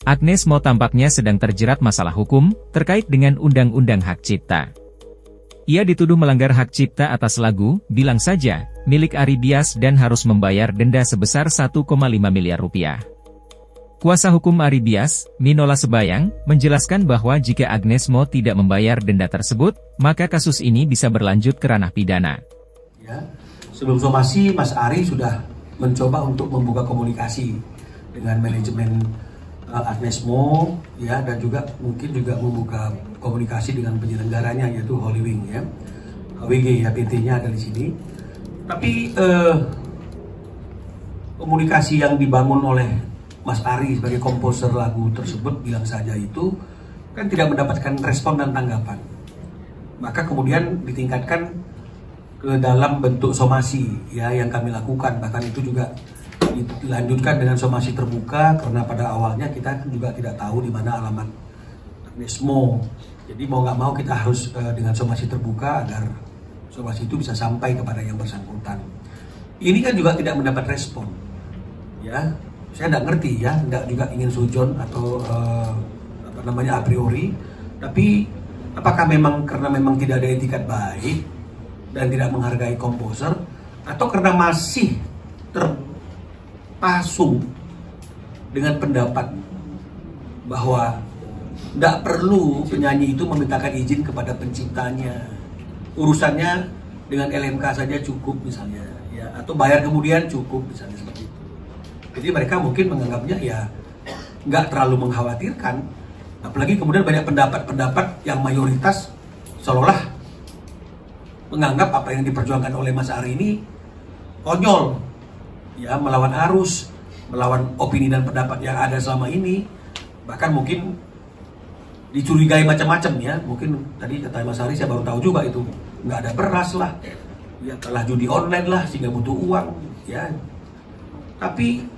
Agnes Mo tampaknya sedang terjerat masalah hukum terkait dengan Undang-Undang Hak Cipta. Ia dituduh melanggar hak cipta atas lagu "Bilang Saja" milik Ari Bias dan harus membayar denda sebesar 1,5 miliar rupiah. Kuasa hukum Ari Bias, Minola Sebayang, menjelaskan bahwa jika Agnes Mo tidak membayar denda tersebut, maka kasus ini bisa berlanjut ke ranah pidana. Ya, sebelum somasi, Mas Ari sudah mencoba untuk membuka komunikasi dengan manajemen Agnes Mo, ya, dan juga mungkin juga membuka komunikasi dengan penyelenggaranya yaitu Holy Wing, ya, HWG, ya, PT-nya ada di sini. Tapi komunikasi yang dibangun oleh Mas Ari sebagai komposer lagu tersebut Bilang Saja itu kan tidak mendapatkan respon dan tanggapan. Maka kemudian ditingkatkan ke dalam bentuk somasi, ya, yang kami lakukan. Bahkan itu juga dilanjutkan dengan somasi terbuka karena pada awalnya kita juga tidak tahu di mana alamat Agnes Mo. Jadi mau nggak mau kita harus dengan somasi terbuka agar somasi itu bisa sampai kepada yang bersangkutan. Ini kan juga tidak mendapat respon, ya. Saya tidak ngerti, ya, tidak juga ingin sujon atau apa namanya a priori. Tapi apakah memang karena memang tidak ada etikat baik dan tidak menghargai komposer, atau karena masih terpasung dengan pendapat bahwa tidak perlu penyanyi itu memintakan izin kepada penciptanya, urusannya dengan LMK saja cukup misalnya, ya, atau bayar kemudian cukup misalnya seperti itu. Jadi mereka mungkin menganggapnya ya nggak terlalu mengkhawatirkan, apalagi kemudian banyak pendapat-pendapat yang mayoritas seolah-olah menganggap apa yang diperjuangkan oleh Mas Ari ini konyol, ya, melawan arus, melawan opini dan pendapat yang ada selama ini, bahkan mungkin dicurigai macam-macam, ya. Mungkin tadi kata Mas Ari, saya baru tahu juga itu nggak ada beras lah, ya, telah judi online lah sehingga butuh uang, ya. Tapi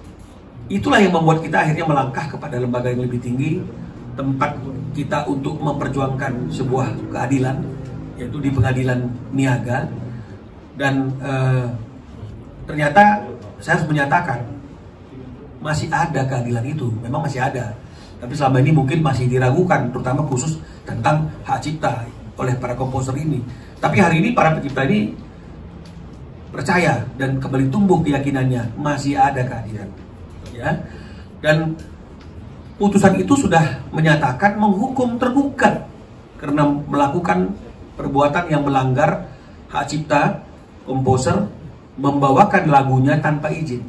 itulah yang membuat kita akhirnya melangkah kepada lembaga yang lebih tinggi, tempat kita untuk memperjuangkan sebuah keadilan, yaitu di Pengadilan Niaga. Dan ternyata saya harus menyatakan masih ada keadilan itu, memang masih ada. Tapi selama ini mungkin masih diragukan, terutama khusus tentang hak cipta oleh para komposer ini. Tapi hari ini para pencipta ini percaya dan kembali tumbuh keyakinannya masih ada keadilan, ya. Dan putusan itu sudah menyatakan menghukum tergugat karena melakukan perbuatan yang melanggar hak cipta komposer membawakan lagunya tanpa izin.